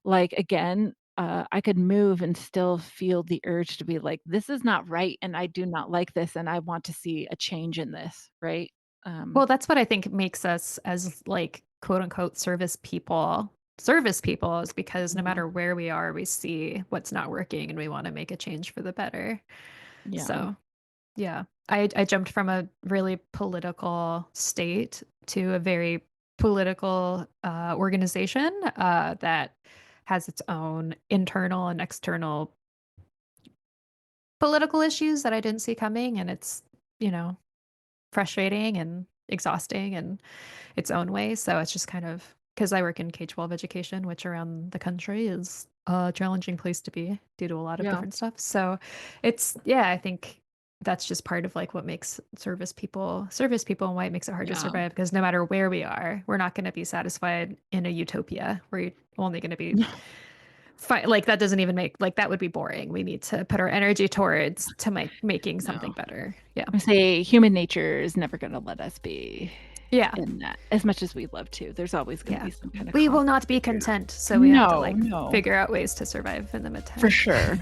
like, again, I could move and still feel the urge to be like, "This is not right, and I do not like this, and I want to see a change in this," right? Um, Well, that's what I think makes us as, like, quote, unquote, service people is because no yeah, matter where we are, we see what's not working and we wanna make a change for the better. yeah, So, yeah. I jumped from a really political state to a very political, organization, that has its own internal and external political issues that I didn't see coming, and it's, you know, frustrating and exhausting in its own way. So it's just kind of because I work in K-12 education, which around the country is a challenging place to be due to a lot of Yeah. different stuff. So it's, yeah, I think that's just part of like what makes service people and why it makes it hard to Yeah. survive, because no matter where we are, we're not going to be satisfied in a utopia. We're only going to be like that doesn't even make like that would be boring. We need to put our energy towards to making something No. better. Yeah. I say human nature is never gonna let us be Yeah. in that as much as we'd love to. There's always gonna Yeah. be some kind of We will conflict not to be figure out. content, so we have to No, like no, figure out ways to survive in the for meantime. sure.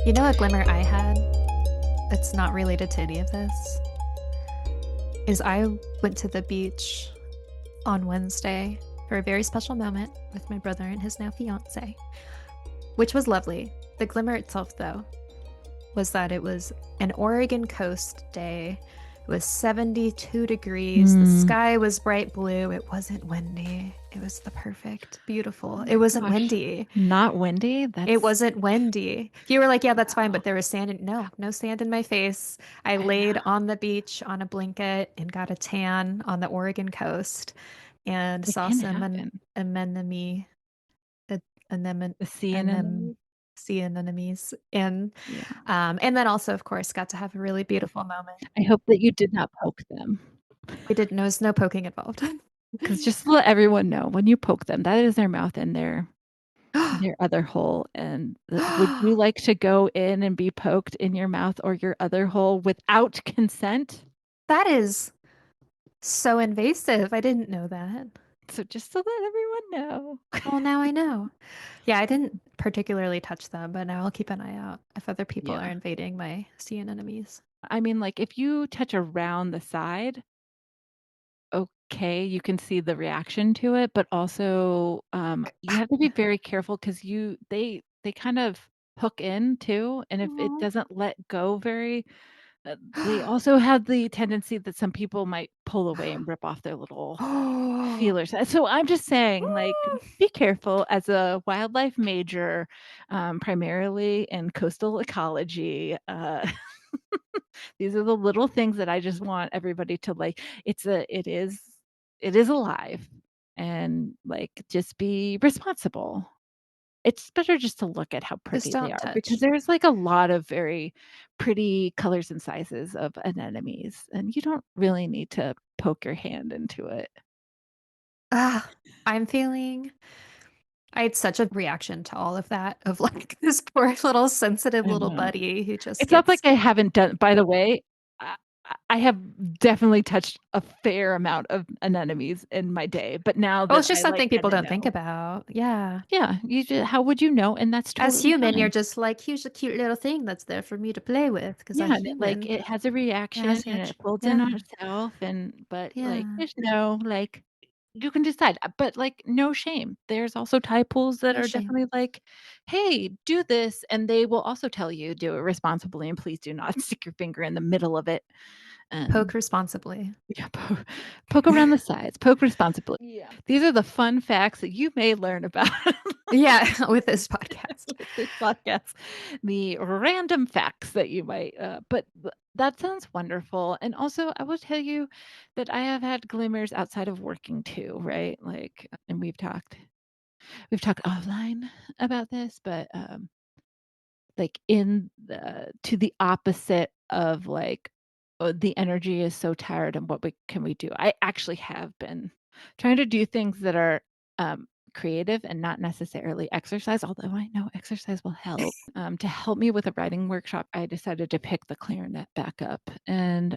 You know, a glimmer I had that's not related to any of this is I went to the beach on Wednesday for a very special moment with my brother and his now fiance, which was lovely. The glimmer itself, though, was that it was an Oregon coast day. It was 72 degrees. The Mm. sky was bright blue. It wasn't windy. It was the perfect, beautiful. Oh It my wasn't gosh. windy. Not windy? It That's wasn't windy. You were like, yeah, that's fine, wow. but there was sand in, no, no sand in my face. I I know. laid on the beach on a blanket and got a tan on the Oregon coast and It saw can some happen. anemone, anemone, The sea anem, anemone? sea anemones, Yeah. and then also, of course, got to have a really beautiful moment. I hope that you did not poke them. We didn't know there's no poking involved. 'Cause just to let everyone know, when you poke them, that is their mouth and their other hole, and the would you like to go in and be poked in your mouth or your other hole without consent? That is so invasive. I didn't know that. So just to let everyone know. Well, now I know. Yeah, I didn't particularly touch them, but now I'll keep an eye out if other people are Yeah. invading my sea anemones. I mean, like, if you touch around the side, okay, you can see the reaction to it, but also, you have to be very careful 'cause they kind of hook in too, and if it Aw. doesn't let go very they also have the tendency that some people might pull away and rip off their little Oh. feelers. So I'm just saying, like, be careful as a wildlife major, primarily in coastal ecology. These are the little things that I just want everybody to like. It is alive, and like just be responsible. It's better just to look at how Just pretty they don't are because touch. there's, like, a lot of very pretty colors and sizes of anemones, and you don't really need to poke your hand into it. Ah, I'm feeling I had such a reaction to all of that of like this poor little sensitive I little know. buddy who just It's not like gets I haven't done by the way, I have definitely touched a fair amount of anemones in my day, but now well, that it's just I, like, something people kinda don't think know. about. Yeah. Yeah, how would you know? And that's As totally human, you're fine. just like, here's a cute little thing that's there for me to play with because I'm Yeah, and it like, human. it has a reaction Yes, and it yes. folds in on Yeah. itself and but, like, Yeah. there's no, like you can decide, but, like, no shame. There's also tide pools that No are shame. definitely like, "Hey, do this," and they will also tell you, "Do it responsibly, and please do not stick your finger in the middle of it." And Poke responsibly. yeah, poke around the sides, poke responsibly. Yeah. These are the fun facts that you may learn about Yeah, with this podcast. with this podcast, the random facts that you might, but that sounds wonderful. And also, I will tell you that I have had glimmers outside of working too, right? Like, and we've talked offline about this, but like in the to the opposite of like, "Oh, the energy is so tired and what we can we do?" I actually have been trying to do things that are, creative and not necessarily exercise, although I know exercise will help. To help me with a writing workshop, I decided to pick the clarinet back up, and,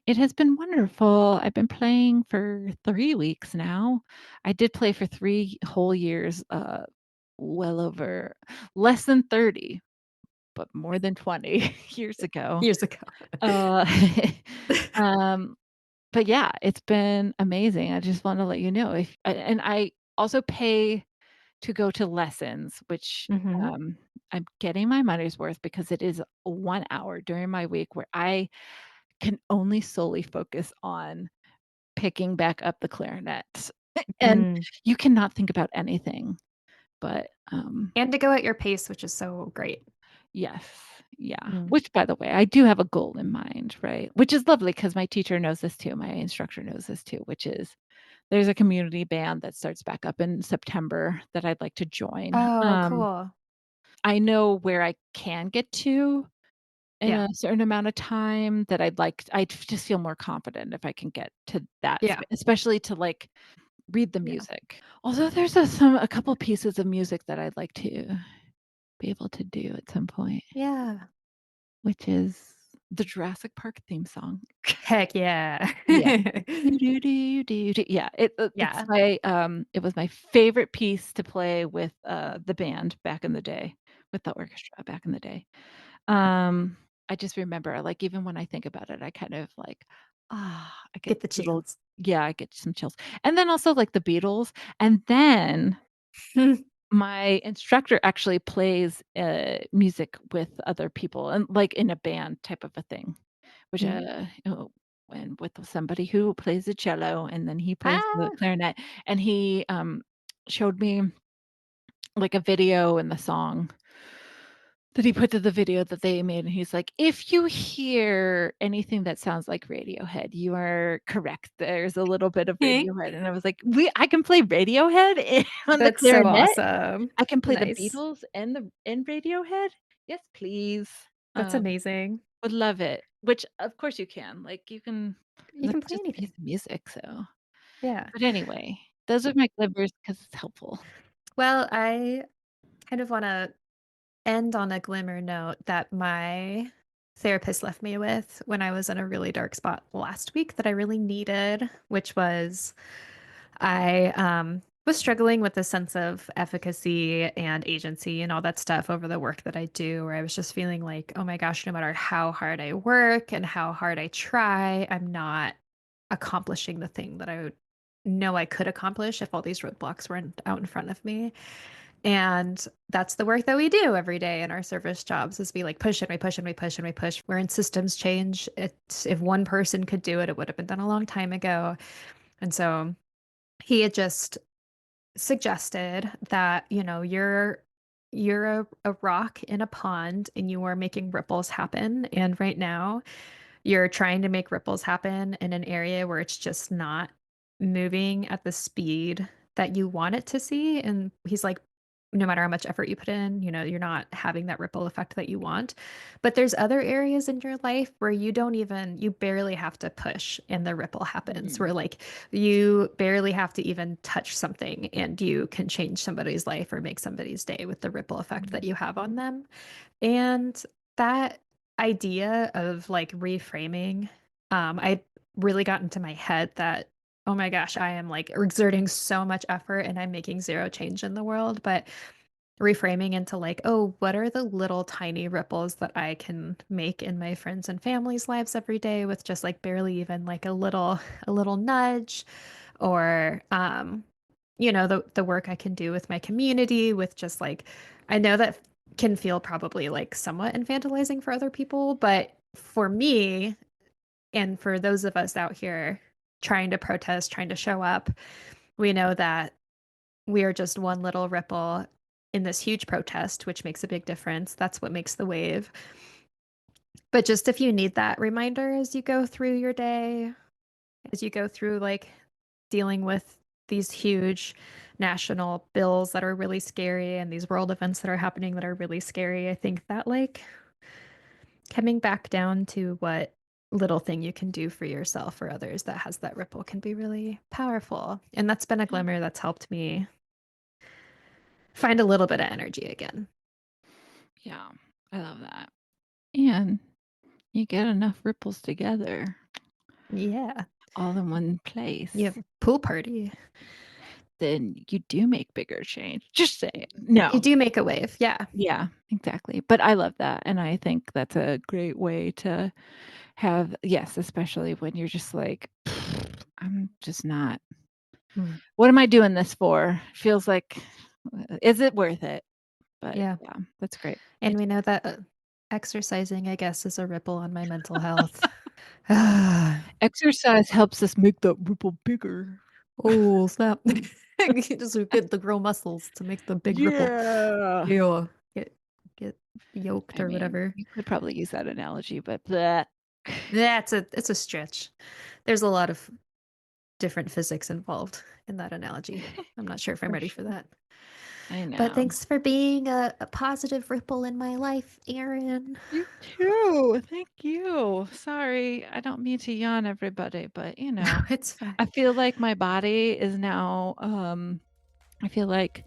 it has been wonderful. I've been playing for 3 weeks now. I did play for 3 whole years, well over less than 30, but more than 20 years ago. Years ago. Uh, um, but yeah, it's been amazing. I just wanna let you know if and I also pay to go to lessons, which, Mhm. I'm getting my money's worth because it is 1 hour during my week where I can only solely focus on picking back up the clarinet, and Mm. you cannot think about anything, but, And to go at your pace, which is so great. yes, yeah, Mm. which, by the way, I do have a goal in mind, right? Which is lovely because my teacher knows this too, my instructor knows this too, which is there's a community band that starts back up in September that I'd like to join. Oh, cool. I know where I can get to in Yeah. a certain amount of time that I'd just feel more confident if I can get to that Yeah. especially to, like, read the Yeah. music. Although there's a couple pieces of music that I'd like to be able to do at some point, Yeah. which is the Jurassic Park theme song. Heck yeah. Yeah. Do, do, do, do, do. Yeah, Yeah. it was my favorite piece to play with, the band back in the day, with the orchestra back in the day. Um, I just remember, like, even when I think about it, I kind of like, I get Get the little chills. yeah, I get some chills. And then also, like, the Beatles, and then my instructor actually plays, music with other people and, like, in a band type of a thing, which, Mm. and with somebody who plays the cello, and then he plays the Ah, clarinet, and he, showed me, like, a video in the song that he put to the video that they made, and he's like, "If you hear anything that sounds like Radiohead, you are correct. There's a little bit of Radiohead." And I was like, I can play Radiohead on the that's so clarinet? awesome. I can play the Nice. Beatles and Radiohead? Yes, please." That's Um, amazing. would love it, which of course you can, like, you can You can that's play just a piece anything. of music, so Yeah. but anyway, those are my clippers because it's helpful. Well, I kind of wanna end on a glimmer note that my therapist left me with when I was in a really dark spot last week that I really needed, which was I was struggling with a sense of efficacy and agency and all that stuff over the work that I do, where I was just feeling like, oh my gosh, no matter how hard I work and how hard I try, I'm not accomplishing the thing that I would know I could accomplish if all these roadblocks weren't out in front of me. And that's the work that we do every day in our service jobs is we like push and we push and we push and we push. We're in systems change. If one person could do it, it would have been done a long time ago. And so he had just suggested that, you're a rock in a pond and you are making ripples happen. And right now you're trying to make ripples happen in an area where it's just not moving at the speed that you want it to see. And he's like, no matter how much effort you put in, you're not having that ripple effect that you want. But there's other areas in your life where you barely have to push and the ripple happens, Mhm. where like you barely have to even touch something and you can change somebody's life or make somebody's day with the ripple effect that you have on them. And that idea of, like, reframing, I really got into my head that, "Oh my gosh, I am, like, exerting so much effort and I'm making 0 change in the world," but reframing into, like, "Oh, what are the little tiny ripples that I can make in my friends and family's lives every day with just, like, barely even, like, a little nudge?" Or, the work I can do with my community with just like I know that can feel probably like somewhat infantilizing for other people, but for me and for those of us out here trying to protest, trying to show up, we know that we are just one little ripple in this huge protest, which makes a big difference. That's what makes the wave. But just if you need that reminder as you go through your day, as you go through like dealing with these huge national bills that are really scary and these world events that are happening that are really scary, I think that like coming back down to what little thing you can do for yourself or others that has that ripple can be really powerful. And that's been a glimmer that's helped me find a little bit of energy again. Yeah, I love that. And you get enough ripples together Yeah. all in one You place, have a pool party. then you do make bigger change. Just saying. You No. do make a wave. Yeah. Yeah, exactly. But I love that, and I think that's a great way to have yes, especially when you're just like, "I'm just not Mm. what am I doing this for?" Feels like Is it worth it? But Yeah. yeah, that's great. And we know that exercising, I guess, is a ripple on my mental health. Oh, Exercise helps us make that ripple bigger. snap. You just get the grow muscles to make the big ripple. Yeah. Yeah. Get yoked I or mean, whatever. you could probably use that analogy, but bleh. Yeah, it's a stretch. There's a lot of different physics involved in that analogy. I'm not sure if I'm For ready for sure. that. I But know. thanks for being a positive ripple in my life, Erin. You too. Thank you. Sorry, I don't mean to yawn everybody, but No, it's fine. I feel like my body is now I feel like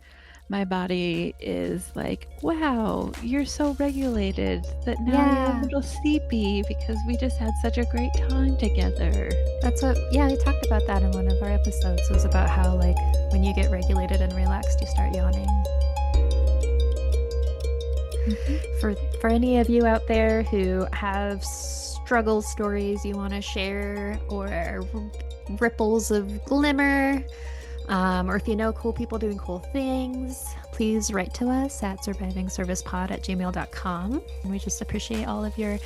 my body is like, "Wow, you're so regulated that now you're a Yeah, little sleepy because we just had such a great time together." that's what, yeah, we talked about that in one of our episodes. It was about how, like, when you get regulated and relaxed, you start yawning. Mhm. For any of you out there who have struggle stories you want to share or ripples of glimmer, or if you know cool people doing cool things, please write to us at survivingservicepod@gmail.com. And we just appreciate all of your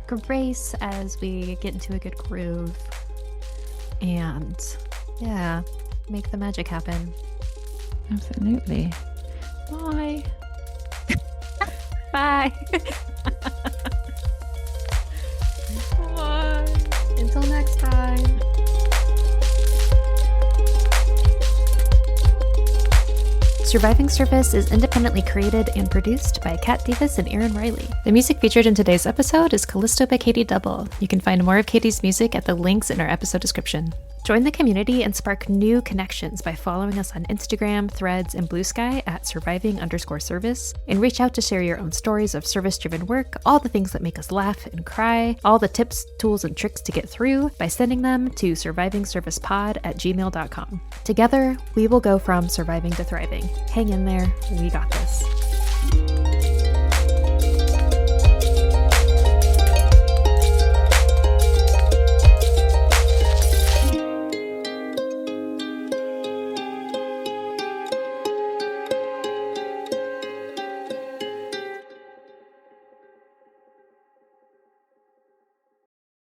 grace as we get into a good groove. And yeah, make the magic happen. Absolutely. Bye. Bye. Bye. Until next time. Surviving Service is independently created and produced by Kat Davis and Erin Riley. The music featured in today's episode is Callisto by Katie Double. You can find more of Katie's music at the links in our episode description. Join the community and spark new connections by following us on Instagram, Threads, and Blue Sky at surviving_service, and reach out to share your own stories of service-driven work, all the things that make us laugh and cry, all the tips, tools, and tricks to get through by sending them to survivingservicepod@gmail.com. Together, we will go from surviving to thriving. Hang in there, we got this.